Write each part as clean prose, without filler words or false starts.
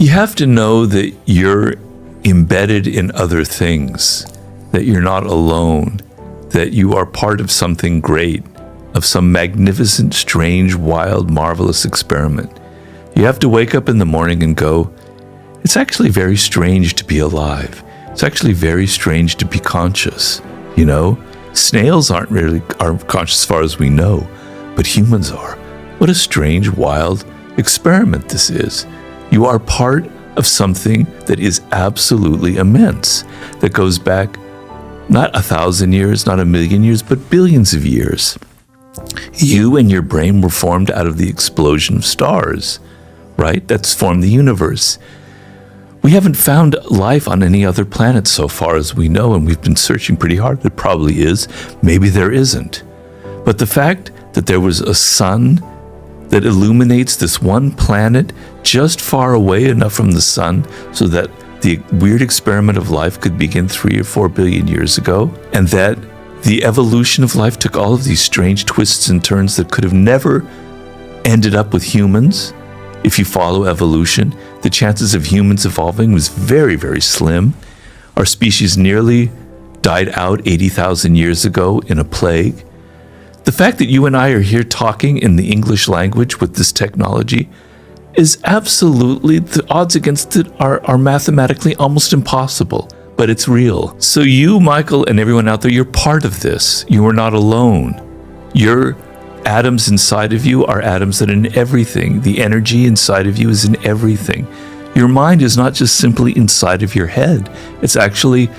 You have to know that you're embedded in other things, that you're not alone, that you are part of something great, of some magnificent, strange, wild, marvelous experiment. You have to wake up in the morning and go, it's actually very strange to be alive. It's actually very strange to be conscious. You know, snails aren't conscious as far as we know, but humans are. What a strange, wild experiment this is. You are part of something that is absolutely immense, that goes back not 1,000 years, not 1,000,000 years, but billions of years. You and your brain were formed out of the explosion of stars, right? That's formed the universe. We haven't found life on any other planet so far as we know, and we've been searching pretty hard. There probably is. Maybe there isn't. But the fact that there was a sun that illuminates this one planet just far away enough from the sun so that the weird experiment of life could begin 3 or 4 billion years ago, and that the evolution of life took all of these strange twists and turns that could have never ended up with humans. If you follow evolution, the chances of humans evolving was very, very slim. Our species nearly died out 80,000 years ago in a plague. The fact that you and I are here talking in the English language with this technology is absolutely, the odds against it are mathematically almost impossible, but it's real. So you, Michael, and everyone out there, you're part of this. You are not alone. Your atoms inside of you are atoms that are in everything. The energy inside of you is in everything. Your mind is not just simply inside of your head. It's actually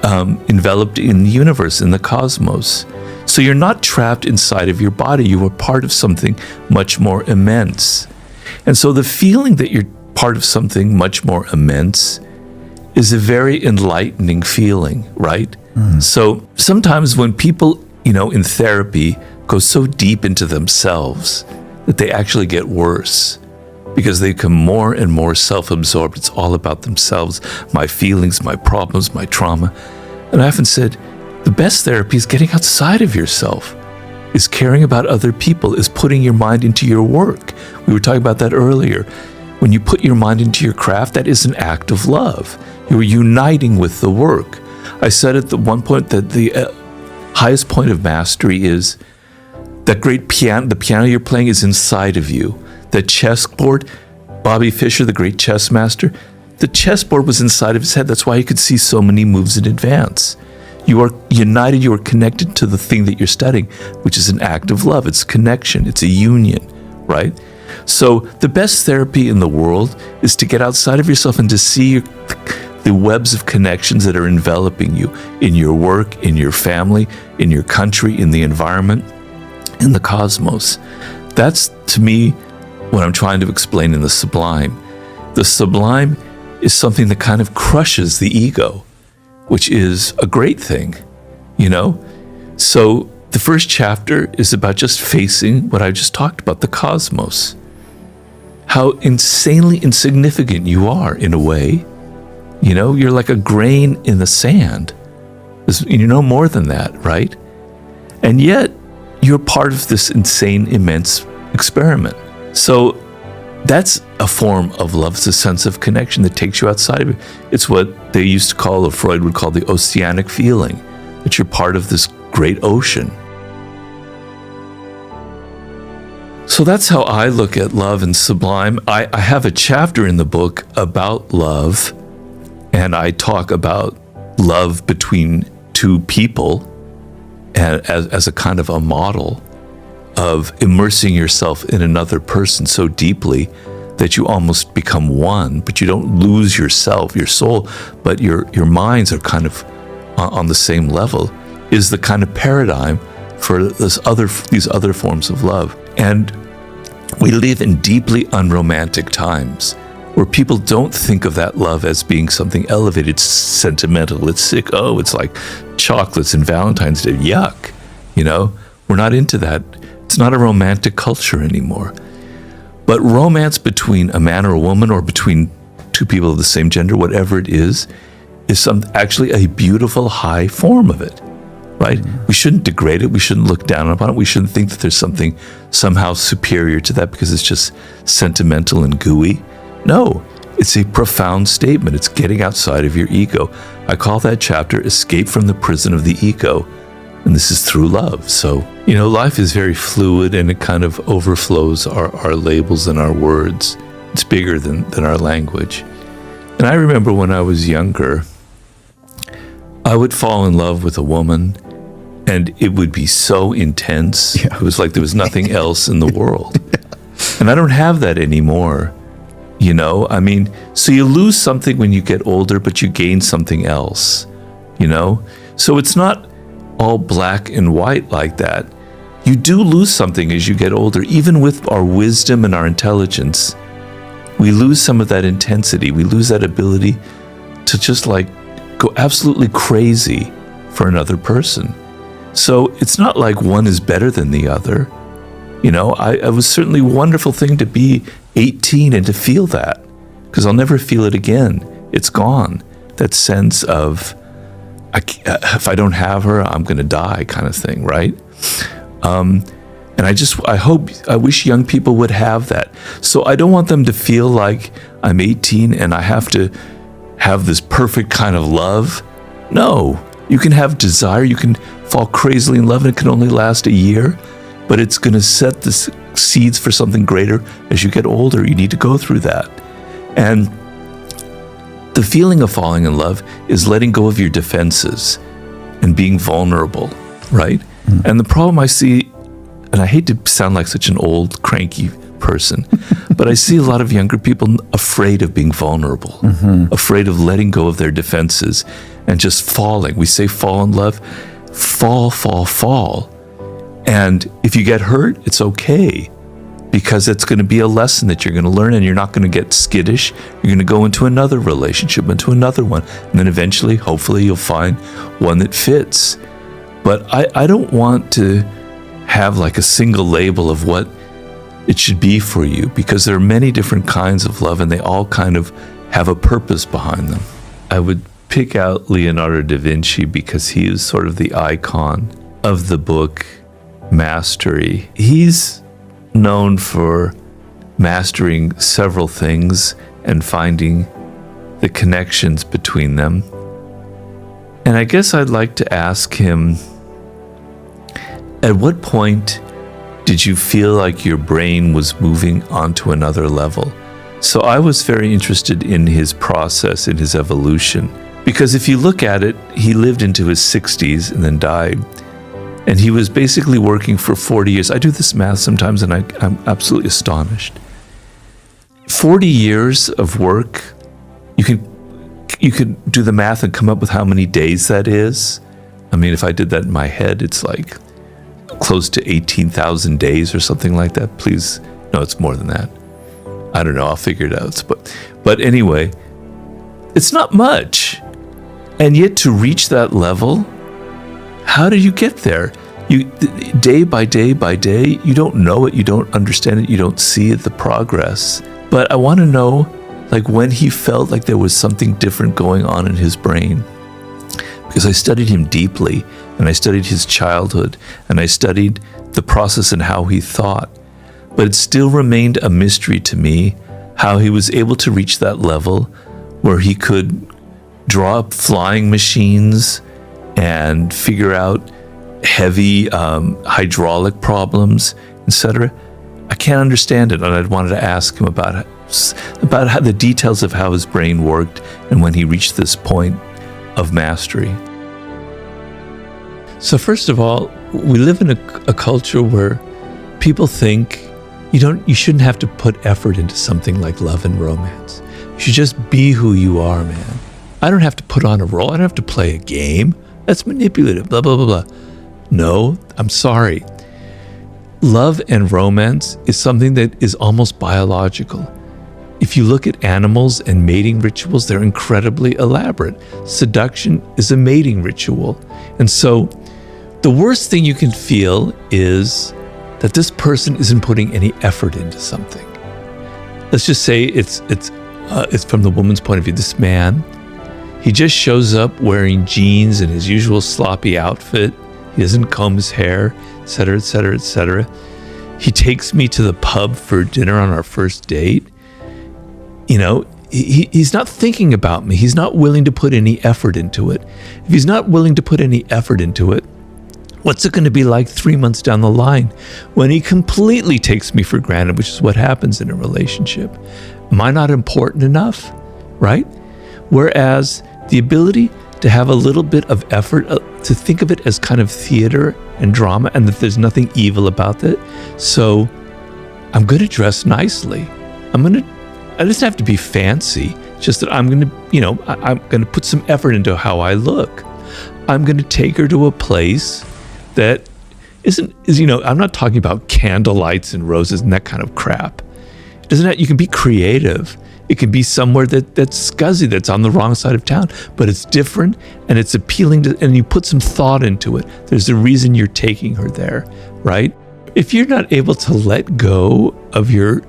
enveloped in the universe, in the cosmos. So you're not trapped inside of your body. You are part of something much more immense. And so the feeling that you're part of something much more immense is a very enlightening feeling, right? So sometimes when people, in therapy go so deep into themselves that they actually get worse because they become more and more self-absorbed. It's all about themselves, my feelings, my problems, my trauma. And I often said, the best therapy is getting outside of yourself, is caring about other people, is putting your mind into your work. We were talking about that earlier. When you put your mind into your craft, that is an act of love. You're uniting with the work. I said at the one point that the highest point of mastery is that great piano, the piano you're playing is inside of you. That chessboard, Bobby Fischer, the great chess master, the chessboard was inside of his head. That's why he could see so many moves in advance. You are united, you are connected to the thing that you're studying, which is an act of love. It's connection, it's a union, right? So the best therapy in the world is to get outside of yourself and to see the webs of connections that are enveloping you in your work, in your family, in your country, in the environment, in the cosmos. That's, to me, what I'm trying to explain in the sublime. The sublime is something that kind of crushes the ego, which is a great thing, So the first chapter is about just facing what I just talked about, the cosmos. How insanely insignificant you are in a way. You're like a grain in the sand. You're no more than that, right? And yet, you're part of this insane, immense experiment. So that's a form of love. It's a sense of connection that takes you outside of it. It's what they used to call, or Freud would call, the oceanic feeling, that you're part of this great ocean. So that's how I look at love and sublime. I have a chapter in the book about love, and I talk about love between two people as a kind of a model of immersing yourself in another person so deeply that you almost become one, but you don't lose yourself, your soul, but your minds are kind of on the same level, is the kind of paradigm for these other forms of love. And we live in deeply unromantic times where people don't think of that love as being something elevated, it's sentimental, it's sick, it's like chocolates and Valentine's Day, yuck, we're not into that. It's not a romantic culture anymore. But romance between a man or a woman, or between two people of the same gender, whatever it is actually a beautiful high form of it, right? We shouldn't degrade it. We shouldn't look down upon it. We shouldn't think that there's something somehow superior to that because it's just sentimental and gooey. No, It's a profound statement. It's getting outside of your ego. I call that chapter Escape from the Prison of the Ego. And this is through love. So, life is very fluid, and it kind of overflows our labels and our words. It's bigger than our language. And I remember when I was younger, I would fall in love with a woman, and it would be so intense. Yeah. It was like there was nothing else in the world. And I don't have that anymore. So you lose something when you get older, but you gain something else, So it's not all black and white like that. You do lose something as you get older. Even with our wisdom and our intelligence, we lose some of that intensity. We lose that ability to just go absolutely crazy for another person. So it's not like one is better than the other. It was certainly a wonderful thing to be 18 and to feel that, because I'll never feel it again. It's gone. That sense of, if I don't have her, I'm going to die kind of thing, right? And I wish young people would have that. So I don't want them to feel like I'm 18 and I have to have this perfect kind of love. No, you can have desire, you can fall crazily in love, and it can only last a year, but it's going to set the seeds for something greater. As you get older, you need to go through that. And the feeling of falling in love is letting go of your defenses and being vulnerable, right? Mm. And the problem I see, and I hate to sound like such an old, cranky person, but I see a lot of younger people afraid of being vulnerable, afraid of letting go of their defenses and just falling. We say fall in love, fall. And if you get hurt, it's okay, because it's going to be a lesson that you're going to learn, and you're not going to get skittish. You're going to go into another relationship, into another one, and then eventually, hopefully, you'll find one that fits. But I don't want to have a single label of what it should be for you, because there are many different kinds of love, and they all kind of have a purpose behind them. I would pick out Leonardo da Vinci because he is sort of the icon of the book Mastery. He's known for mastering several things and finding the connections between them. And I guess I'd like to ask him, at what point did you feel like your brain was moving onto another level? So I was very interested in his process, in his evolution, because if you look at it, he lived into his 60s and then died. And he was basically working for 40 years. I do this math sometimes, and I'm absolutely astonished. 40 years of work, you could do the math and come up with how many days that is. I mean, if I did that in my head, it's like close to 18,000 days or something like that. Please, no, it's more than that. I don't know, I'll figure it out. But anyway, it's not much. And yet to reach that level, how do you get there? You day by day by day, you don't know it, you don't understand it, you don't see it, the progress. But I want to know, when he felt like there was something different going on in his brain. Because I studied him deeply, and I studied his childhood, and I studied the process and how he thought. But it still remained a mystery to me how he was able to reach that level where he could draw up flying machines and figure out heavy hydraulic problems, etc. I can't understand it, and I wanted to ask him about how the details of how his brain worked and when he reached this point of mastery. So first of all, we live in a culture where people think you shouldn't have to put effort into something like love and romance. You should just be who you are, man. I don't have to put on a role. I don't have to play a game. That's manipulative, blah, blah, blah, blah. No, I'm sorry. Love and romance is something that is almost biological. If you look at animals and mating rituals, they're incredibly elaborate. Seduction is a mating ritual. And so the worst thing you can feel is that this person isn't putting any effort into something. Let's just say it's from the woman's point of view. This man, he just shows up wearing jeans and his usual sloppy outfit. He doesn't comb his hair, etc., etc., etc. He takes me to the pub for dinner on our first date. he's not thinking about me. He's not willing to put any effort into it. If he's not willing to put any effort into it, what's it going to be like 3 months down the line when he completely takes me for granted, which is what happens in a relationship? Am I not important enough, right? Whereas the ability to have a little bit of effort, to think of it as kind of theater and drama, and that there's nothing evil about it. So I'm going to dress nicely. I just have to be fancy. Just that I'm going to, I'm going to put some effort into how I look. I'm going to take her to a place that I'm not talking about candlelights and roses and that kind of crap. You can be creative. It can be somewhere that's scuzzy, that's on the wrong side of town, but it's different and it's appealing to, and you put some thought into it. There's a reason you're taking her there, right? If you're not able to let go of your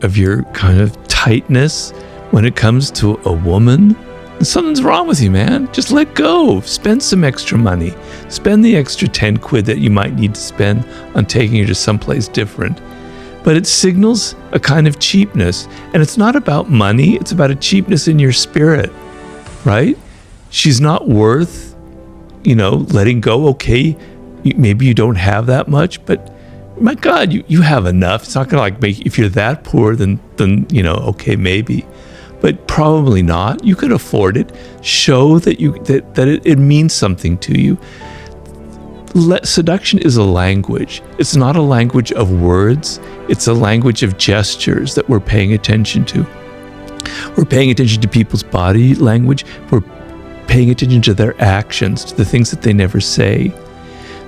kind of tightness when it comes to a woman, something's wrong with you, man. Just let go. Spend some extra money. Spend the extra 10 quid that you might need to spend on taking her to someplace different. But it signals a kind of cheapness. And it's not about money. It's about a cheapness in your spirit, right? She's not worth, letting go. Okay, maybe you don't have that much, but my God, you have enough. It's not going to make, if you're that poor, then okay, maybe. But probably not. You could afford it. Show that it means something to you. Seduction is a language. It's not a language of words. It's a language of gestures that we're paying attention to. We're paying attention to people's body language. We're paying attention to their actions, to the things that they never say.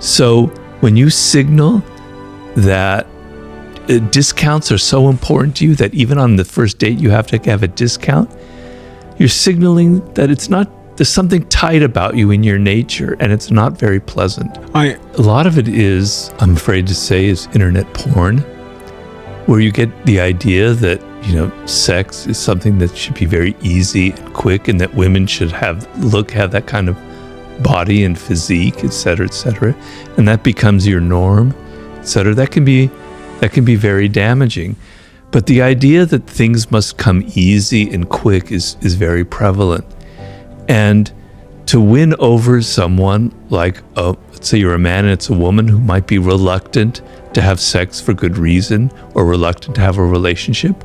So when you signal that discounts are so important to you that even on the first date you have to have a discount, you're signaling that there's something tight about you in your nature, and it's not very pleasant. A lot of it is, I'm afraid to say, is internet porn, where you get the idea that sex is something that should be very easy and quick, and that women should have that kind of body and physique, etc., and that becomes your norm, etc. That can be very damaging. But the idea that things must come easy and quick is very prevalent. And to win over someone like, let's say you're a man and it's a woman who might be reluctant to have sex for good reason or reluctant to have a relationship,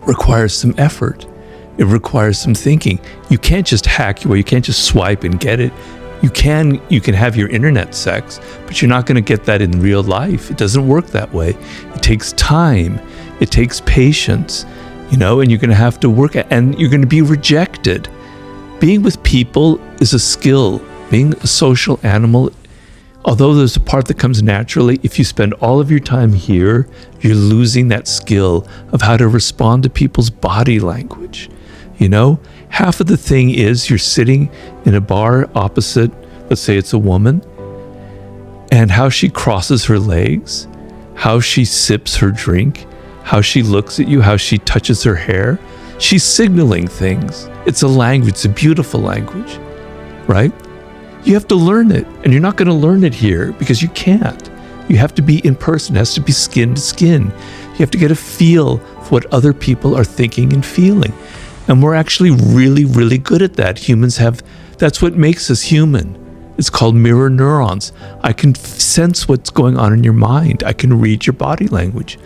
requires some effort. It requires some thinking. You can't just hack your way. You can't just swipe and get it. You can have your internet sex, but you're not going to get that in real life. It doesn't work that way. It takes time. It takes patience, and you're going to have to work at, and you're going to be rejected. Being with people is a skill. Being a social animal, although there's a part that comes naturally, if you spend all of your time here, you're losing that skill of how to respond to people's body language. Half of the thing is you're sitting in a bar opposite, let's say it's a woman, and how she crosses her legs, how she sips her drink, how she looks at you, how she touches her hair. She's signaling things. It's a language. It's a beautiful language, right? You have to learn it, and you're not going to learn it here because you can't. You have to be in person. It has to be skin to skin. You have to get a feel for what other people are thinking and feeling. And we're actually really, really good at that. Humans that's what makes us human. It's called mirror neurons. I can sense what's going on in your mind. I can read your body language.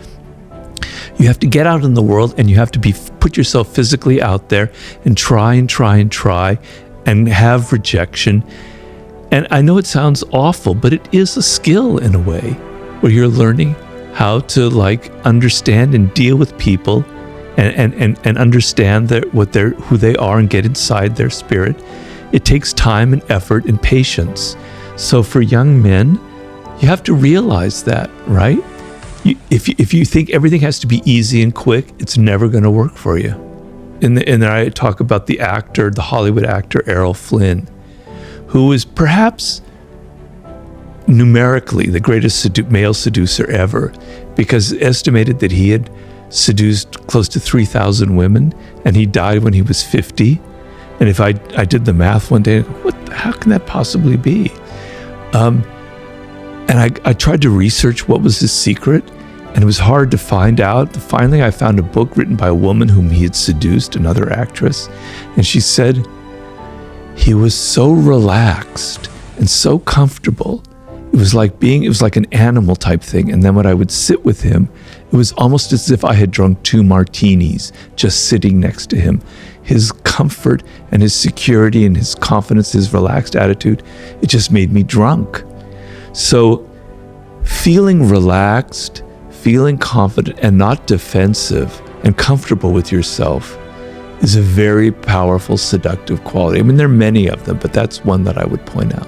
You have to get out in the world, and you have to put yourself physically out there and try and have rejection. And I know it sounds awful, but it is a skill in a way where you're learning how to understand and deal with people and understand who they are and get inside their spirit. It takes time and effort and patience. So for young men, you have to realize that, right? If you think everything has to be easy and quick, it's never going to work for you. And then I talk about the Hollywood actor Errol Flynn, who is perhaps numerically the greatest male seducer ever, because it's estimated that he had seduced close to 3,000 women, and he died when he was 50. And if I did the math one day, how can that possibly be? And I tried to research what was his secret, And it was hard to find out. Finally, I found a book written by a woman whom he had seduced, another actress. And she said, he was so relaxed and so comfortable. It was like an animal type thing. And then when I would sit with him, it was almost as if I had drunk 2 martinis just sitting next to him. His comfort and his security and his confidence, his relaxed attitude, it just made me drunk. So feeling relaxed, feeling confident and not defensive and comfortable with yourself is a very powerful seductive quality. I mean, there are many of them, but that's one that I would point out.